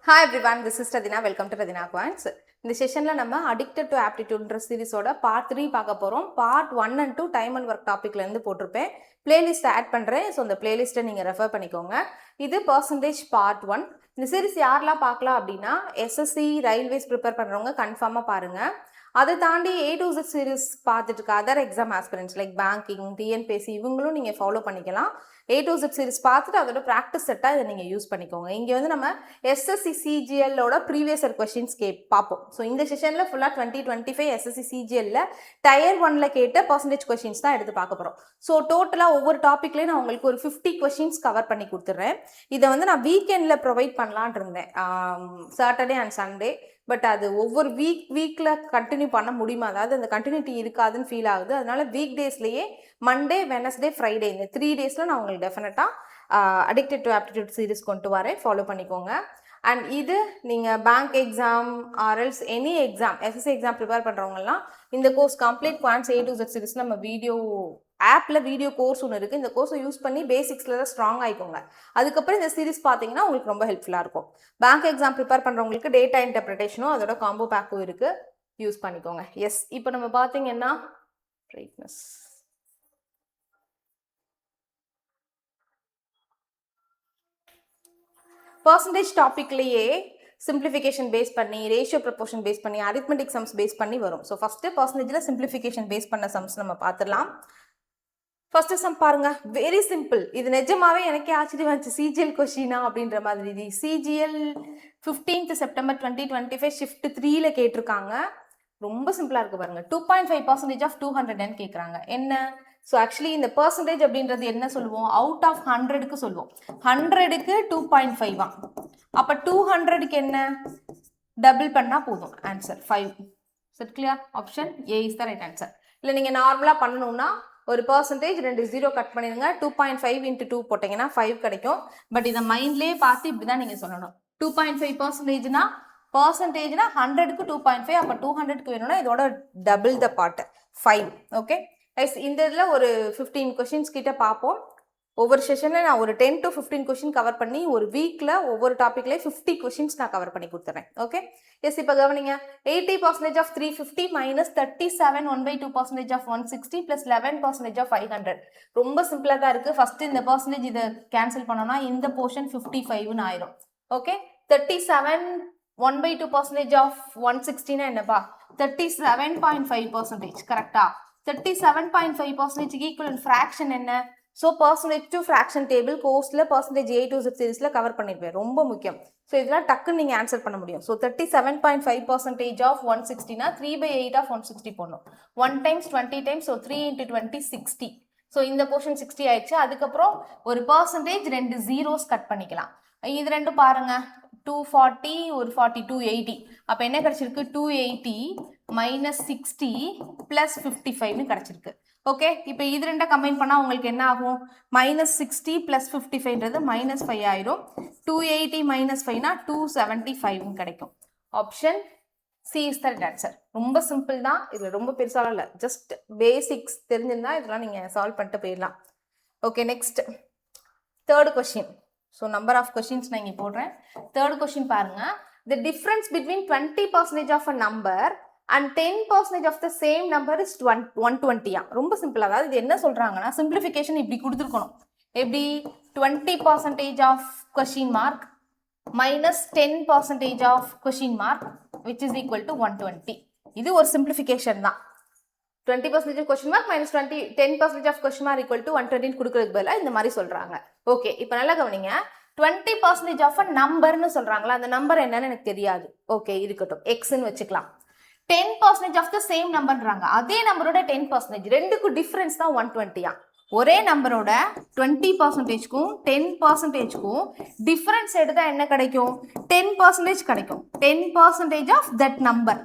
Hi everyone, this is Radhina. Welcome to Radhina Coins. இந்த செஷன்ல நம்ம addicted to ஆப்டிடியூட்ன்ற சீரிஸோட part 3 பார்க்க போறோம். Part 1 and 2 time and work டாபிக்ல இருந்து போட்டிருப்பேன். பிளேலிஸ்ட் ஆட் பண்றேன். ஸோ இந்த பிளேலிஸ்ட்டை நீங்க ரெஃபர் பண்ணிக்கோங்க. இது பர்சன்டேஜ் பார்ட் 1. இந்த சீரிஸ் யாரெல்லாம் பார்க்கலாம் அப்படின்னா எஸ்எஸ்சி ரயில்வேஸ் ப்ரிப்பேர் பண்றவங்க கன்ஃபார்மா பாருங்க. அதை தாண்டி A to Z சீரிஸ் பார்த்துட்டு இருக்க other exam aspirants like banking, TNPSC இவங்களும் நீங்கள் ஃபாலோ பண்ணிக்கலாம். A to Z சீரிஸ் பார்த்துட்டு அதோட ப்ராக்டிஸ் செட்டாக இதை நீங்கள் யூஸ் பண்ணிக்கோங்க. இங்கே வந்து நம்ம எஸ்எஸ்சி சிஜிஎல்லோட ப்ரீவியஸ் இயர் கொஸ்டின்ஸ் பார்ப்போம். ஸோ இந்த செஷனில் ஃபுல்லாக 2025 எஸ்எஸ்சி சிஜிஎல்ல டயர் 1ல கேட்ட பர்சன்டேஜ் கொஸ்டின்ஸ் தான் எடுத்து பார்க்க போகிறோம். ஸோ டோட்டலாக ஒவ்வொரு டாப்பிக்லேயும் நான் உங்களுக்கு ஒரு 50 கொஸ்டின்ஸ் கவர் பண்ணி கொடுத்துட்றேன். இதை வந்து நான் வீக்கெண்டில் ப்ரொவைட் பண்ணலான் இருந்தேன், சாட்டர்டே அண்ட் சண்டே. பட் அது ஒவ்வொரு வீக்கில் கண்டினியூ பண்ண முடியுமா, அதாவது அந்த கண்டினியூட்டி இருக்காதுன்னு ஃபீல் ஆகுது. அதனால வீக் டேஸ்லேயே மண்டே, வெனஸ்டே, ஃப்ரைடே இந்த 3 டேஸில் நான் உங்களுக்கு டெஃபினட்டாக அடிக்டட் டு ஆப்டிடியூட் சீரிஸ் கொண்டு வரேன். ஃபாலோ பண்ணிக்கோங்க. அண்ட் இது நீங்கள் பேங்க் எக்ஸாம் ஆர்எல்ஸ் any exam SSC exam prepare பண்ணுறவங்கலாம் இந்த course complete quants A to Z series நம்ம வீடியோ ஆப்பில் வீடியோ கோர்ஸ் ஒன்று இருக்குது. இந்த கோர்ஸை யூஸ் பண்ணி பேசிக்ஸில் தான் ஸ்ட்ராங் ஆகிக்கோங்க. அதுக்கப்புறம் இந்த சீரிஸ் பார்த்தீங்கன்னா உங்களுக்கு ரொம்ப ஹெல்ப்ஃபுல்லாக இருக்கும். பேங்க் எக்ஸாம் ப்ரிப்பேர் பண்ணுறவங்களுக்கு டேட்டா இன்டர்பிரிட்டேஷனும் அதோட காம்போ பேக்கும் இருக்குது, யூஸ் பண்ணிக்கோங்க. எஸ், இப்போ நம்ம பார்த்தீங்கன்னா பிரைட்னஸ் பர்சன்டேஜ் டாபிக்லேயே சிம்பிளிஃபிகேஷன் பேஸ் பண்ணி, ரேஷியோ ப்ரொபோர்ஷன் பேஸ் பண்ணி, அரித்மெட்டிக் சம்ஸ் பேஸ் பண்ணி வரும். ஸோ ஃபஸ்ட்டு பர்சன்டேஜில் சிம்பிளிஃபிகேஷன் பேஸ் பண்ண சம்ஸ் நம்ம பார்த்துடலாம். ஃபர்ஸ்ட் சம் பாருங்க, வெரி சிம்பிள். இது நிஜமாவே எனக்கே ஆச்சரியம் வந்துச்சு, சிஜிஎல் கொஸ்டினா அப்படின்ற மாதிரி. இது சிஜிஎல் 15th செப்டம்பர் 2025 ஷிஃப்ட் 3ல கேட்டிருக்காங்க. ரொம்ப சிம்பிளா இருக்கு பாருங்க. 2.5% ஆஃப் 200 கேட்குறாங்க. என்ன? ஸோ ஆக்சுவலி இந்த பர்சன்டேஜ் அப்படின்றது என்ன சொல்லுவோம், அவுட் ஆஃப் 100க்கு சொல்லுவோம். 100க்கு 2.5. அப்போ 200க்கு என்ன டபுள் பண்ணா போதும், ஆன்சர் 5. சரி, clear? Option A is the right answer. இல்லை நீங்கள் நார்மலாக பண்ணணும்னா ஒரு பர்சன்டேஜ் 2 0 கட் பண்ணிடுங்க, 2.5 × 2 போட்டிங்கன்னா 5 கிடைக்கும். பட் இதை மைண்ட்லேயே பார்த்து இப்படி தான் நீங்கள் சொல்லணும். 2.5%னா பர்சன்டேஜ்னா 100க்கு 2.5. அப்போ 200க்கு வேணும்னா இதோட டபுள் த பார்ட் 5. ஓகே, இந்த இதில் ஒரு 15 கொஸ்டின்ஸ் கிட்ட பார்ப்போம். ஒவ்வொரு செஷனில் நான் ஒரு 10 to 15 கொஸ்டின் கவர் பண்ணி ஒரு வீக்கில் ஒவ்வொரு டாப்பிக்லேயே 50 கொஸ்டின்ஸ் நான் கவர் பண்ணி கொடுத்துறேன். Okay, yes. இப்போ கவனிங்க, 80% of 350 minus 37 1/2% of 160 plus 11% of 500. ரொம்ப சிம்பிளாக தான் இருக்குது. ஃபஸ்ட்டு இந்த பர்சன்டேஜ் இதை கேன்சல் பண்ணோம்னா இந்த போர்ஷன் 55ன்னு ஆயிரும். ஓகே, 37 1/2% ஆஃப் 160னா என்னப்பா, 37.5%. கரெக்டா? 37.5% ஈக்குவல் ஃப்ராக்ஷன் என்ன? So percentage to fraction table கோர்ஸில் பர்சன்டேஜ் A to Z சீரிஸில் கவர் பண்ணியிருப்பேன். ரொம்ப முக்கியம். ஸோ இதெல்லாம் டக்குன்னு நீங்கள் ஆன்சர் பண்ண முடியும். ஸோ 37.5% ஆஃப் 160னா 3/8 ஆஃப் 160 போடணும். 1 டைம்ஸ் 20 டைம்ஸ், ஸோ 3 × 20 60. ஸோ இந்த போர்ஷன் 60 ஆயிடுச்சு. அதுக்கப்புறம் ஒரு பர்சன்டேஜ் 2 zeros கட் பண்ணிக்கலாம். இது ரெண்டும் பாருங்க, 240 ஒரு 40 280. அப்போ என்ன கிடைச்சிருக்கு, 280 மைனஸ் 60 ப்ளஸ் 55ன்னு கிடைச்சிருக்கு. ஓகே, இப்போ இது ரெண்டை கம்பைன் பண்ணால் உங்களுக்கு என்ன ஆகும், மைனஸ் 60 ப்ளஸ் 55ன்றது -5 ஆயிரும். 280 - 5னா 275ன்னு கிடைக்கும். Option C is the answer. ரொம்ப சிம்பிள் தான், இதில் ரொம்ப பெருசாலாம் இல்லை, ஜஸ்ட் பேசிக்ஸ் தெரிஞ்சிருந்தா இதெல்லாம் நீங்கள் சால்வ் பண்ணிட்டு போயிடலாம். Okay, next third question. So number of questions நான் இங்கே போடுறேன். தேர்ட் கொஸ்டின் பாருங்க, the difference between 20% of a number and 10% of the same number is 120. ரொம்ப சிம்பிள். அதாவது இது என்ன சொல்றாங்கன்னா, சிம்பிளிஃபிகேஷன் இப்படி கொடுத்துருக்கணும். எப்படி, 20% of question mark minus 10% of question mark which is equal to 120. இது ஒரு சிம்பிளிஃபிகேஷன் தான். 20% question mark minus 10% of question mark equal to 120 கொடுக்கறதுக்கு பதிலாக இந்த மாதிரி சொல்றாங்க. ஓகே, இப்போ நல்லா கவனிங்க, 20% ஆஃப் அ நம்பர்னு சொல்றாங்களா, அந்த நம்பர் என்னன்னு எனக்கு தெரியாது. ஓகே, இருக்கட்டும், எக்ஸ்ன்னு வச்சுக்கலாம். 10% ஆஃப் த சேம் நம்பர்ன்றாங்க. அதே நம்பரோட 10%, ரெண்டுக்கும் டிஃபரன்ஸ் தான் 120. ஒரே நம்பரோட 20%க்கும் 10%க்கும் டிஃபரன்ஸ் எடுத்தா என்ன கிடைக்கும், 10% கிடைக்கும். 10% ஆஃப் தட் நம்பர்.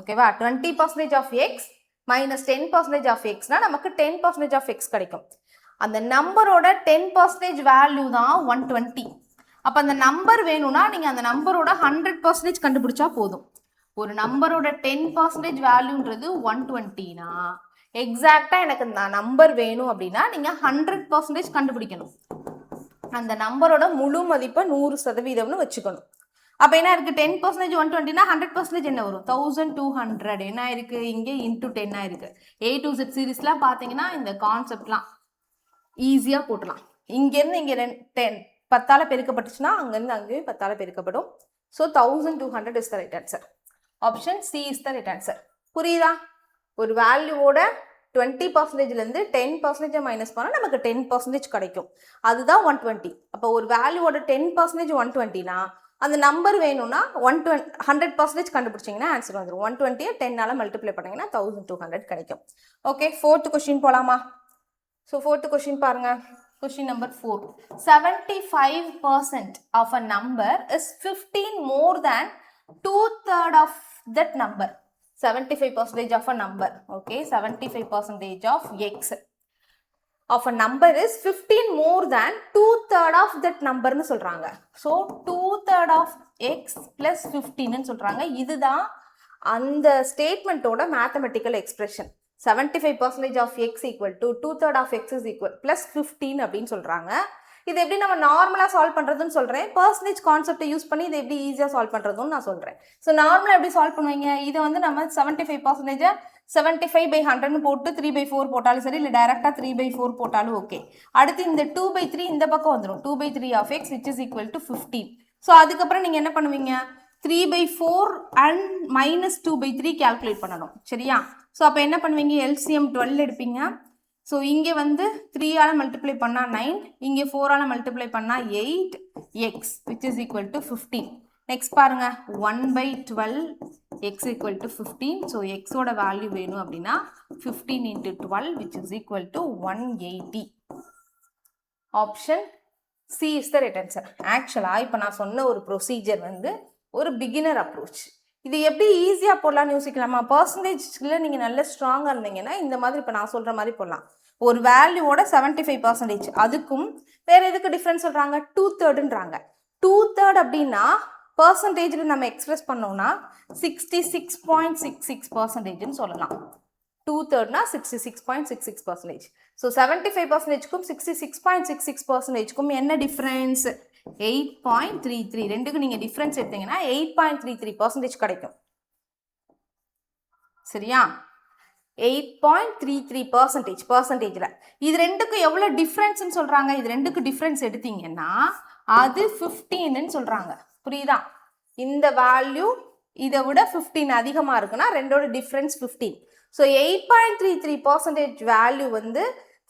ஓகேவா, 20% ஆஃப் எக்ஸ் மைனஸ் 10% ஆஃப் எக்ஸ்னா நமக்கு 10% ஆஃப் எக்ஸ் கிடைக்கும். அந்த நம்பரோட 10% வேல்யூ தான் 120. அப்போ அந்த நம்பர் வேணும்னா நீங்கள் அந்த நம்பரோட 100% கண்டுபிடிச்சா போதும். ஒரு நம்பரோட 10% வேல்யூன்றது 120னா எக்ஸாக்டா எனக்கு இந்த நம்பர் வேணும் அப்படின்னா நீங்கள் 100% கண்டுபிடிக்கணும். அந்த நம்பரோட முழு மதிப்பை 100%ன்னு வச்சுக்கணும். அப்போ என்ன இருக்குது 10% 120னா 100% என்ன வரும் 1200 என்ன இருக்கு இங்கே இன்டூ 10 இருக்கு. A to Z சீரீஸ்லாம் பார்த்தீங்கன்னா இந்த கான்செப்ட்லாம் ஈஸியாக போட்டலாம். இங்கேருந்து இங்கே 10ஆல் பெருக்கப்பட்டுச்சுன்னா அங்கேருந்து அங்கேயும் 10ஆல் பெருக்கப்படும். So 1200 is the right answer. Option C is the right answer. புரியுதா? ஒரு வேல்யூவோட 20%லேருந்து 10% மைனஸ் பண்ணால் நமக்கு 10% கிடைக்கும். அதுதான் 120. அப்போ ஒரு வேல்யூவோட 10% 120னா அந்த நம்பர் வேணும்னா 100% கண்டுபிடிச்சிங்கன்னா ஆன்சர் வந்துடும். 120 10ஆல் மல்டிப்ளை பண்ணிங்கன்னா 1200 கிடைக்கும். ஓகே, 4th கொஸ்டின் போகலாமா? ஸோ 4th கொஸ்டின் பாருங்க. Question number 4. 75% of a number is 15 more than 2/3 of that number. 75% of a number. Okay, 75% of x of a number is 15 more than 2/3 of that number னு சொல்றாங்க. So 2/3 of x plus 15 னு சொல்றாங்க. இதுதான் அந்த ஸ்டேட்மெண்ட்டோட mathematical expression. 75% of x equal to 2/3 of x is equal plus 15 அப்படின்னு சொல்றாங்க. இது எப்படி நம்ம நார்மலாக சால்வ் பண்ணுறதுன்னு சொல்கிறேன். பர்சன்டேஜ் கான்செப்டை யூஸ் பண்ணி இதை எப்படி ஈஸியாக சால்வ் பண்ணுறதுன்னு நான் சொல்கிறேன். ஸோ நார்மலாக எப்படி சால்வ் பண்ணுவீங்க? இதை வந்து நம்ம 75% 75/100 போட்டு 3/4 போட்டாலும் சரி, இல்லை டைரெக்டாக 3/4 போட்டாலும் ஓகே. அடுத்து இந்த 2/3 இந்த பக்கம் வந்துடும். 2/3 of x which is equal to 15. So அதுக்கப்புறம் நீங்கள் என்ன பண்ணுவீங்க? 3/4 and minus 2/3 calculate பண்ணணும். சரியா? ஸோ அப்போ என்ன பண்ணுவீங்க? LCM 12 எடுப்பீங்க. ஸோ இங்கே வந்து 3ஆல் மல்டிப்ளை பண்ணால் 9, இங்கே 4ஆல் மல்டிப்ளை பண்ணால் 8x which is equal to 15. Next பாருங்க, 1/12 x equal to 15. ஸோ எக்ஸோட வேல்யூ வேணும் அப்படின்னா 15 into 12 which is equal to 180. Option C is the right answer. ஆக்சுவலாக இப்போ நான் சொன்ன ஒரு ப்ரொசீஜர் வந்து ஒரு பிகினர் அப்ரோச். இது எப்படி ஈஸியாக போடலாம்னு யோசிக்கலாமா? பர்சன்டேஜில் நீங்கள் நல்ல ஸ்ட்ராங்காக இருந்தீங்கன்னா இந்த மாதிரி இப்போ நான் சொல்கிற மாதிரி போடலாம். ஒரு வேல்யூவோட 75%, அதுக்கும் வேறு எதுக்கு டிஃப்ரென்ஸ் சொல்கிறாங்க? 2/3ன்றாங்க. 2/3 அப்படின்னா பர்சன்டேஜில் நம்ம எக்ஸ்பிரஸ் பண்ணோம்னா 66.66%ன்னு சொல்லலாம். 2/3னா 66.66%. ஸோ 75%க்கும் 66.66%க்கும் என்ன டிஃப்ரென்ஸ்? 8.33. ரெண்டுக்கு நீங்க டிஃபரன்ஸ் எடுத்தீங்கன்னா 8.33% கிடைக்கும். சரியா? 8.33% பர்சன்டேஜ்ல. இது ரெண்டுக்கும் எவ்வளவு டிஃபரன்ஸ்னு சொல்றாங்க? இது ரெண்டுக்கு டிஃபரன்ஸ் எடுத்தீங்கன்னா அது 15ன்னு சொல்றாங்க. புரியுதா? இந்த வேல்யூ இதை விட 15 அதிகமா இருக்குன்னா ரெண்டோட டிஃபரன்ஸ் 15. ஸோ 8.33% வேல்யூ வந்து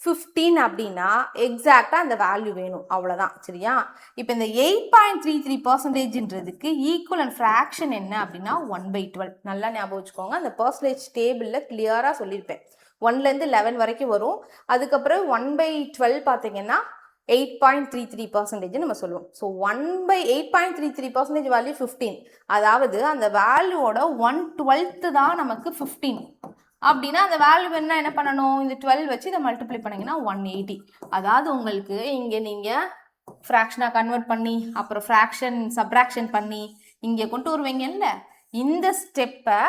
15 அப்படின்னா எக்ஸாக்டாக அந்த வேல்யூ வேணும், அவ்வளோதான். சரியா? இப்போ இந்த 8.33%ன்றதுக்கு ஈக்குவல் ஃப்ராக்ஷன் என்ன அப்படின்னா 1/12. நல்லா ஞாபகம் வச்சுக்கோங்க. அந்த பர்சன்டேஜ் டேபிளில் கிளியராக சொல்லியிருப்பேன். 1லேருந்து 11 வரைக்கும் வரும். அதுக்கப்புறம் 1/12 பார்த்தீங்கன்னா 8.33% நம்ம சொல்லுவோம். So 8.33% value 15. அதாவது அந்த வேல்யூவோட 1/12 தான் நமக்கு 15. அப்படின்னா அந்த வேல்யூ என்ன பண்ணணும்? இந்த 12 வச்சு இதை மல்டிப்ளை பண்ணிங்கன்னா 180. அதாவது உங்களுக்கு இங்கே நீங்கள் ஃப்ராக்ஷனாக கன்வெர்ட் பண்ணி அப்புறம் ஃப்ராக்ஷன் சப்ராக்ஷன் பண்ணி இங்கே கொண்டு வருவீங்கல்ல, இந்த ஸ்டெப்பை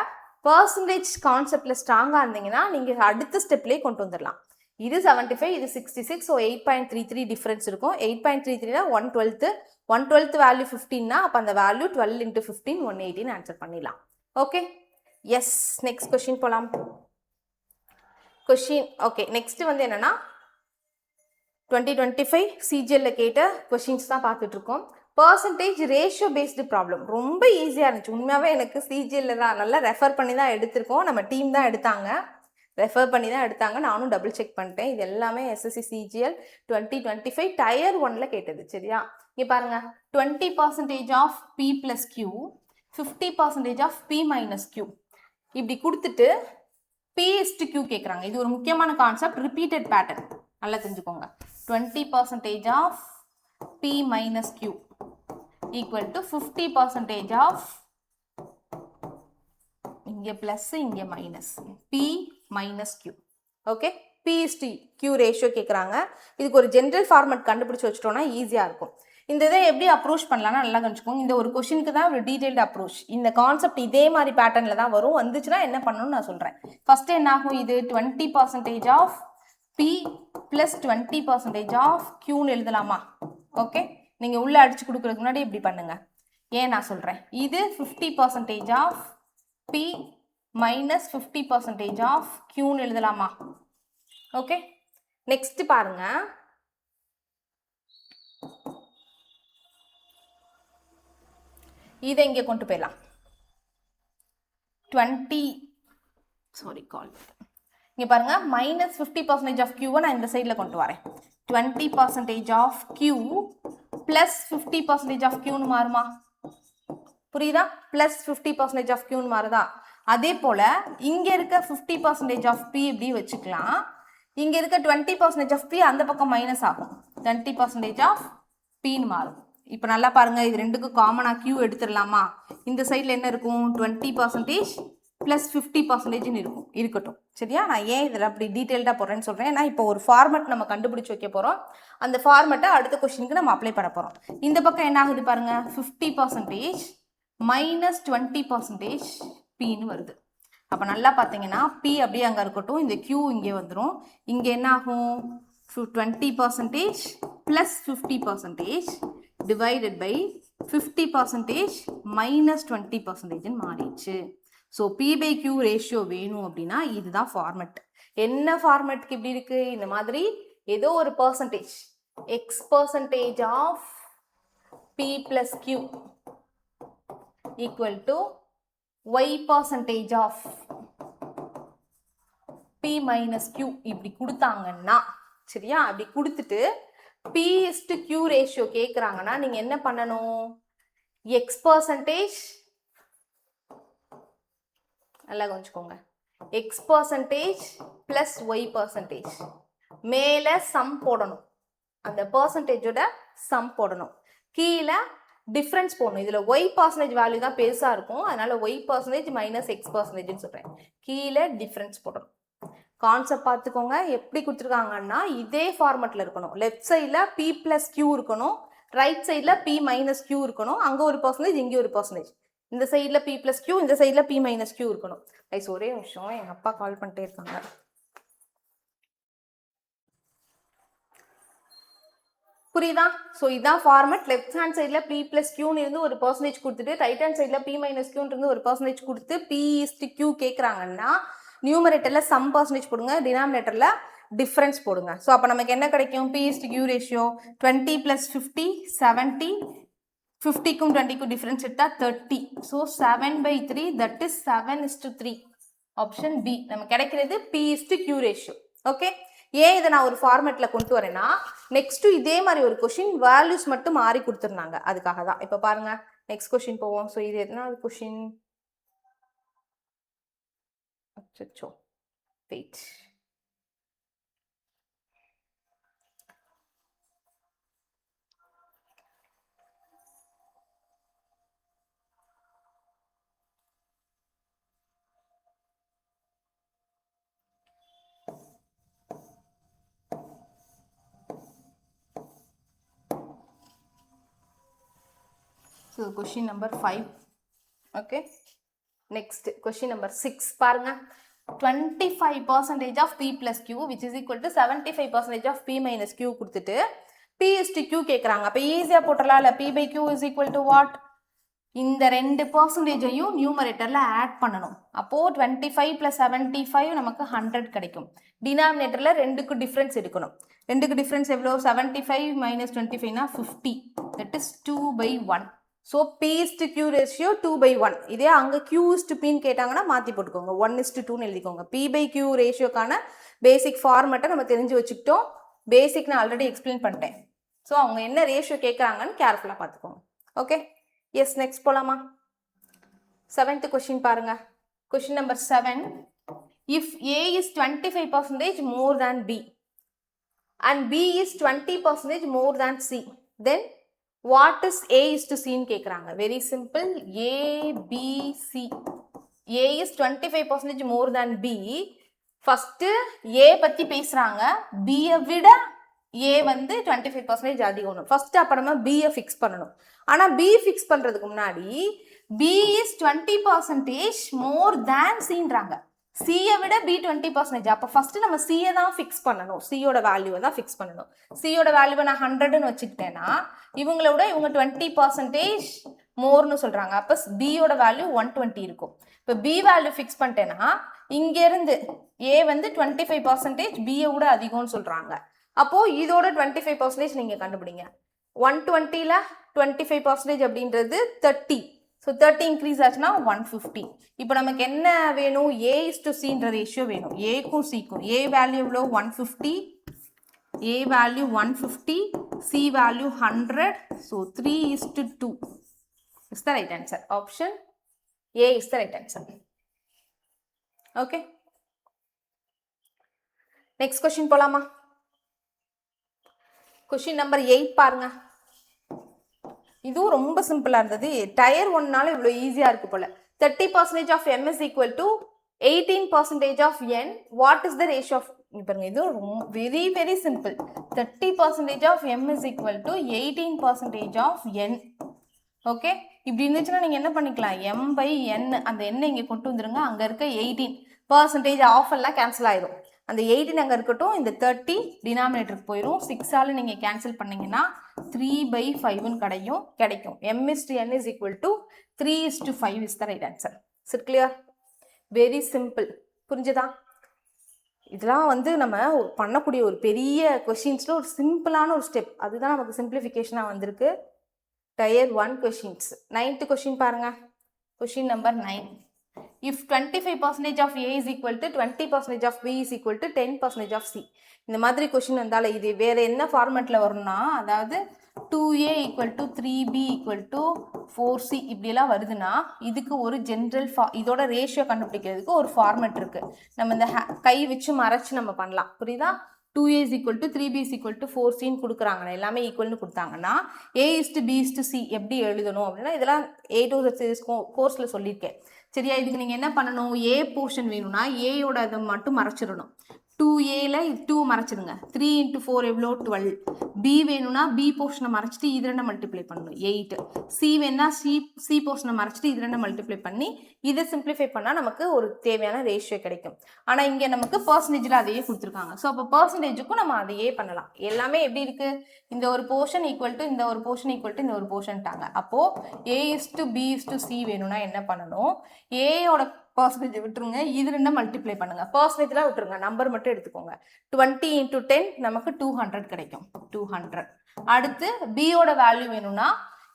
பர்சன்டேஜ் கான்செப்டில் ஸ்ட்ராங்காக இருந்தீங்கன்னா நீங்கள் அடுத்த ஸ்டெப்லேயே கொண்டு வந்துடலாம். இது 75, இது 66. ஸோ 8.33 டிஃப்ரென்ஸ் இருக்கும். 8.33னா 1/12 வேல்யூ 15னா அப்போ அந்த வேல்யூ 12 into 15 180ன்னு ஆன்சர் பண்ணிடலாம். Okay, yes. நெக்ஸ்ட் கொஸ்டின் போகலாம். Question okay. நெக்ஸ்ட் வந்து என்னன்னா 2025 சிஜிஎல்ல கேட்ட கொஸ்டின்ஸ் தான் பார்த்துட்டு இருக்கோம். பர்சன்டேஜ் ரேஷியோ பேஸ்டு ப்ராப்ளம் ரொம்ப ஈஸியாக இருந்துச்சு. உண்மையாகவே எனக்கு சிஜிஎல்ல தான் நல்லா ரெஃபர் பண்ணி தான் எடுத்திருக்கோம். நம்ம டீம் தான் எடுத்தாங்க, ரெஃபர் பண்ணி தான் எடுத்தாங்க. நானும் டபுள் செக் பண்ணிட்டேன். இது எல்லாமே எஸ்எஸ்சி சிஜிஎல் 2025 Tier 1ல கேட்டது. சரியா? இங்கே பாருங்க, 20% of P + Q, 50% of P - Q இப்படி கொடுத்துட்டு P/Q கேட்குறாங்க. இது ஒரு முக்கியமான கான்செப்ட், ரிப்பீட்டட் பேட்டர்ன். நல்லா தெரிஞ்சுக்கோங்க. 20% of P - Q equal to 50% of, இங்கே பிளஸ் இங்கே minus, P - Q. Okay, P/Q ratio கேட்குறாங்க. இதுக்கு ஒரு ஜென்ரல் ஃபார்மேட் கண்டுபிடிச்சி வச்சுட்டோம்னா ஈஸியாக இருக்கும். இந்த இதை எப்படி அப்ரோச் பண்ணலாம்னா நல்லா கணிச்சுக்கோங்க. இந்த ஒரு கொஸ்டினுக்கு தான் ஒரு டீடைல்டு அப்ரோச். இந்த கான்செப்ட் இதே மாதிரி பேட்டர்னில் தான் வரும். வந்துச்சுன்னா என்ன பண்ணணும்னு நான் சொல்கிறேன். ஃபர்ஸ்ட் என்ன ஆகும்? இது 20% ஆஃப் P + 20% ஆஃப் Qன்னு எழுதலாமா? ஓகே, நீங்கள் உள்ளே அடிச்சு கொடுக்குறதுக்கு முன்னாடி இப்படி பண்ணுங்க. ஏன் நான் சொல்கிறேன், இது 50% ஆஃப் பி மைனஸ் 50% ஆஃப் கியூன்னு எழுதலாமா? ஓகே, நெக்ஸ்ட் பாருங்க, இதை இங்கே கொண்டு போயிடலாம். 20 சாரி கால் இங்கே பாருங்க, மைனஸ் 50% ஆஃப் கியூவை நான் இந்த சைடில் கொண்டு வரேன். 20% ஆஃப் கியூ பிளஸ் 50% ஆஃப் கியூன்னு மாறுமா? புரியுதா? பிளஸ் 50% ஆஃப் கியூன்னு மாறுதா? அதே போல இங்க இருக்க 50% ஆஃப் பி இப்படி வச்சுக்கலாம். இங்க இருக்க 20% ஆஃப் பி அந்த பக்கம் மைனஸ் ஆகும். 20% ஆஃப் பின்னு மாறும். இப்போ நல்லா பாருங்க, இது ரெண்டுக்கும் காமனா கியூ எடுத்துடலாமா? இந்த சைடில் என்ன இருக்கும்? 20% பிளஸ் 50% இருக்கும், இருக்கட்டும். சரியா? நான் ஏன் இதில் அப்படி டீட்டெயில்டாக போடுறேன்னு சொல்கிறேன். ஏன்னா இப்போ ஒரு ஃபார்மெட் நம்ம கண்டுபிடிச்சி வைக்க போகிறோம். அந்த ஃபார்மெட்டை அடுத்த கொஸ்டினுக்கு நம்ம அப்ளை பண்ண போகிறோம். இந்த பக்கம் என்ன ஆகுது பாருங்க, 50% மைனஸ் 20% பின்னு வருது. அப்போ நல்லா பார்த்தீங்கன்னா பி அப்படியே அங்கே இருக்கட்டும், இந்த கியூ இங்கே வந்துடும். இங்கே என்ன ஆகும்? 20% plus 50% divided by 50% minus 20% மாறிடுச்சு. So P by Q ratio வேணும் அப்படின்னா இதுதான் ஃபார்மெட். என்ன ஃபார்மெட்டுக்கு இப்படி இருக்கு? இந்த மாதிரி ஏதோ ஒரு percentage, x% of P plus Q equal to y% of p minus q இப்படி கொடுத்தாங்கன்னா, சரியா? அப்படி கொடுத்துட்டு p is to q ratio கேட்குறாங்கன்னா நீங்க என்ன பண்ணணும்? x% நல்லா கொஞ்சிக்கோங்க, x% plus y% மேல சம் போடணும், அந்த பர்சன்டேஜோட சம் போடணும், கீழே டிஃப்ரென்ஸ் போடணும். இதில் y% வேல்யூ தான் பெருசாக இருக்கும், அதனால y% மைனஸ் x%ன்னு சொல்கிறேன். கீழே டிஃப்ரென்ஸ் போடணும். கான்செப்ட் பார்த்துக்கோங்க. எப்படி கொடுத்துருக்காங்கன்னா இதே ஃபார்மெட்டில் இருக்கணும். லெஃப்ட் சைடில் p ப்ளஸ் q இருக்கணும், ரைட் சைடில் p மைனஸ் q இருக்கணும். அங்கே ஒரு பர்சன்டேஜ், இங்கே ஒரு பர்சன்டேஜ். இந்த சைடில் p ப்ளஸ் q, இந்த சைடில் p மைனஸ் q இருக்கணும். ஐஸ் ஒரே நிமிஷம், எங்கள் அப்பா கால் பண்ணிட்டே இருக்காங்க. புரியுதா? ஸோ இதான் ஃபார்மெட். லெஃப்ட் ஹேண்ட் சைடில் பி பிளஸ் கியூன்னு இருந்து ஒரு பர்சன்டேஜ் கொடுத்துட்டு, ரைட் ஹேண்ட் சைடில் பி மைனஸ் கியூன்னு இருந்து ஒரு பர்சன்டேஜ் கொடுத்து பி இஸ்ட் கியூ கேட்குறாங்கன்னா நியூமரேட்டரில் சம் பர்சன்டேஜ் போடுங்க, டினாமினேட்டரில் டிஃப்ரென்ஸ் போடுங்க. ஸோ அப்போ நமக்கு என்ன கிடைக்கும்? பி இஸ்ட் கியூ ரேஷியோ 20 + 50 70, 50க்கும் 20க்கும் டிஃப்ரென்ஸ் எடுத்தால் 30. So 7/3, that is 7:3. Option B நமக்கு கிடைக்கிறது P is to Q ratio. Okay, ஏன் இதை நான் ஒரு ஃபார்மேட்டில் கொண்டு வரேன்னா நெக்ஸ்ட்டு இதே மாதிரி ஒரு கொஷின் வேல்யூஸ் மட்டும் மாறி கொடுத்துருந்தாங்க, அதுக்காக தான். இப்போ பாருங்க, நெக்ஸ்ட் கொஷின் போவோம். ஸோ இது எத்தனாவது கொஷின்? அச்சோ wait, So question number 5. Okay, next question number 6 பாருங்க. 25% of p plus q which is equal to 75% of p minus q கொடுத்துட்டு p is to q கேட்குறாங்க. அப்போ ஈஸியாக போட்டுடலாம் இல்லை? p by q is equal to what? இந்த 2%ஐயும் நியூமரேட்டரில் add பண்ணணும். அப்போது 25 + 75 நமக்கு 100 கிடைக்கும். டினாமினேட்டரில் ரெண்டுக்கு டிஃப்ரென்ஸ் எடுக்கணும். ரெண்டுக்கு டிஃப்ரென்ஸ் எவ்வளோ? 75 - 25 50, that is 2/1. So P is to Q ratio 2/1. இதே அங்கே கியூ இஸ்ட் பின்னு கேட்டாங்கன்னா மாற்றி போட்டுக்கோங்க, 1:2ன்னு எழுதிக்கோங்க. பி பை கியூ ரேஷியோக்கான பேசிக் ஃபார்மெட்டை நம்ம தெரிஞ்சு வச்சுக்கிட்டோம். பேசிக் நான் ஆல்ரெடி எக்ஸ்பிளைன் பண்ணிட்டேன். ஸோ அவங்க என்ன ரேஷியோ கேட்குறாங்கன்னு கேர்ஃபுல்லாக பார்த்துக்கோங்க. ஓகே, எஸ், நெக்ஸ்ட் போகலாமா? 7th கொஷின் பாருங்க. Question number 7. If A is 25% more than b and b is 20% more than c, then what is a is to c ன்னு கேட்குறாங்க. Very simple, a b c. a is 25% more than b. First a பற்றி பேசுகிறாங்க, b-யை விட a வந்து 25% அதிகம். First அப்போ நம்ம b-யை fix பண்ணணும். ஆனால் b ஃபிக்ஸ் பண்ணுறதுக்கு முன்னாடி b is 20% more than c-ன்றாங்க. சியை விட பி 20%. அப்போ ஃபர்ஸ்ட் நம்ம சியை தான் ஃபிக்ஸ் பண்ணணும், சியோட வேல்யூவை தான் ஃபிக்ஸ் பண்ணணும். சியோட வேல்யூவை நான் 100ன்னு வச்சுக்கிட்டேன்னா இவங்கள விட இவங்க 20% மோர்னு சொல்றாங்க. அப்போ பியோட வேல்யூ 120 இருக்கும். இப்போ பி வேல்யூ ஃபிக்ஸ் பண்ணிட்டேன்னா இங்கேருந்து ஏ வந்து 25% பியை விட அதிகம்னு சொல்றாங்க. அப்போ இதோட 25% நீங்க கண்டுபிடிங்க. 120ல 25% அப்படின்றது 30. ஸோ 30 இன்க்ரீஸ் ஆச்சுன்னா 150. இப்போ நமக்கு என்ன வேணும், A:C ரேஷியோ வேணும். ஏக்கும் சிக்கும் ஏ வேல்யூ எவ்வளோ 150, A value 150, C value 100. So 3:2 is the right answer. Option A is the right answer. Okay. Next question போலாமா? கொஸ்டின் நம்பர் 8 பாருங்க. இதுவும் ரொம்ப சிம்பிளா இருந்தது. டயர் 1னால இவ்வளோ ஈஸியா இருக்கு போல. 30% of M is equal to 18% of N. What is the ratio of, பாருங்க இது very very simple. 30% of M is equal to 18% of N. Okay, இப்படி இருந்துச்சுன்னா நீங்க என்ன பண்ணிக்கலாம், M/N அந்த எண்ணை இங்க கொண்டு வந்துருங்க. அங்க இருக்க 18% ஆஃப் எல்லாம் கேன்சல் ஆயிடும். அந்த 18 அங்க இருக்கட்டும், இந்த 30 டினாமினேட்டருக்கு போயிடும். 6ஆல நீங்க கேன்சல் பண்ணீங்கன்னா 3/5ன்னு கிடைக்கும். M/N is equal to 3:5 is the right answer. Is it clear? Very simple. புரிஞ்சதா? இதெல்லாம் வந்து நம்ம பண்ணக்கூடிய ஒரு பெரிய கொஸ்டின்ஸ்ல ஒரு சிம்பிளான ஒரு ஸ்டெப். அதுதான் நமக்கு சிம்பிளிஃபிகேஷனா வந்திருக்கு. Tier 1 questions. 9th question பாருங்க. Question number 9. If 25% of A is equal to 20% of B is equal to 10% of C. இந்த மாதிரி கொஸ்டின் வந்தால இது வேற என்ன ஃபார்மேட்ல வரும்னா, அதாவது 2A equal to 3B equal to 4C இப்படியெல்லாம் வருதுன்னா இதுக்கு ஒரு ஜென்ரல் இதோட ரேஷியோ கண்டுபிடிக்கிறதுக்கு ஒரு ஃபார்மேட் இருக்கு. நம்ம இந்த கை வச்சு மறைச்சு நம்ம பண்ணலாம். புரியுதா? 2A is equal to 3B is equal to 4Cன்னு கொடுக்குறாங்க. எல்லாமே ஈக்குவல்னு கொடுத்தாங்கன்னா A:B:C எப்படி எழுதணும் அப்படின்னா இதெல்லாம் A to Z series கோர்ஸில் சொல்லியிருக்கேன். சரியா? இதுக்கு நீங்கள் என்ன பண்ணணும், ஏ போர்ஷன் வேணும்னா ஏயோட அதை மட்டும் மறைச்சிடணும். 2Aல 2 மறைச்சிடுங்க. 3 × 4 எவ்வளோ 12. பி வேணும்னா பி போர்ஷனை மறைச்சிட்டு இது ரெண்டை மல்டிப்ளை பண்ணணும் 8. சி வேணும்னா சி போர்ஷனை மறைச்சிட்டு இது ரெண்டை மல்டிப்ளை பண்ணி இதை சிம்பிளிஃபை பண்ணால் நமக்கு ஒரு தேவையான ரேஷியோ கிடைக்கும். ஆனால் இங்கே நமக்கு பர்சன்டேஜில் அதையே கொடுத்துருக்காங்க. ஸோ அப்போ பர்சன்டேஜுக்கும் நம்ம அதையே பண்ணலாம். எல்லாமே எப்படி இருக்கு, இந்த ஒரு போர்ஷன் ஈக்குவல் டு இந்த ஒரு போர்ஷன் ஈக்குவல் டு இந்த ஒரு போர்ஷன்ட்டாங்க. அப்போது A:B:C வேணும்னா என்ன பண்ணணும், ஏயோட பர்சன்டேஜ் விட்டுருங்க, இது ரெண்டும் மல்டிப்ளை பண்ணுங்க. பர்சன்டேஜ்லாம் விட்டுருங்க, நம்பர் மட்டும் எடுத்துக்கோங்க. 20 × 10 நமக்கு 200 கிடைக்கும். 200. அடுத்து பியோட வேல்யூ வேணும்னா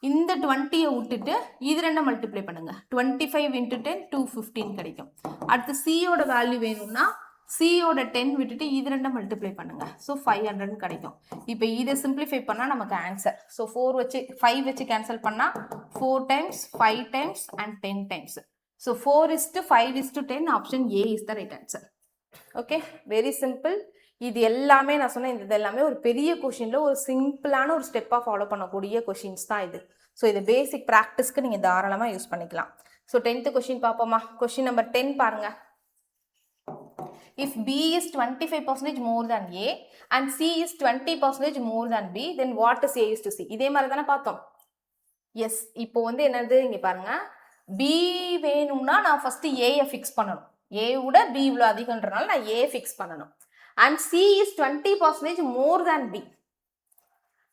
இந்த 20யை விட்டுட்டு இது ரெண்டும் மல்டிப்ளை பண்ணுங்க. 25 × 10 215 கிடைக்கும். அடுத்து சியோட வேல்யூ வேணும்னா சியோட 10 விட்டுட்டு இது ரெண்டும் மல்டிப்ளை பண்ணுங்க. ஸோ 500 கிடைக்கும். இப்போ இதை சிம்பிளிஃபை பண்ணால் நமக்கு ஆன்சர். ஸோ 5 வச்சு கேன்சல் பண்ணால் 4 times 5 times and 10 times. So 4:5:10 option A is the right answer. Okay, very simple. இது எல்லாமே நான் சொன்னேன், இது எல்லாமே ஒரு பெரிய கொஷின்ல ஒரு சிம்பிளான ஒரு ஸ்டெப்பாக ஃபாலோ பண்ணக்கூடிய கொஷின்ஸ் தான் இது. ஸோ இது பேசிக் ப்ராக்டிஸ்க்கு நீங்கள் தாராளமாக யூஸ் பண்ணிக்கலாம். ஸோ 10th கொஷின் பார்ப்போமா? கொஷின் நம்பர் 10 பாருங்க. If B is 25% more than A and C is 20% more than B, then what is A is to C? இதே மாதிரி தானே பார்த்தோம். எஸ், இப்போ வந்து என்னது இங்கே பாருங்க, B வேணும்னா நான் ஃபர்ஸ்ட் ஏயை ஃபிக்ஸ் பண்ணணும். ஏ விட பி இவ்வளோ அதிகன்றனால நான் ஏ ஃபிக்ஸ் பண்ணணும். And C is 20% more than B.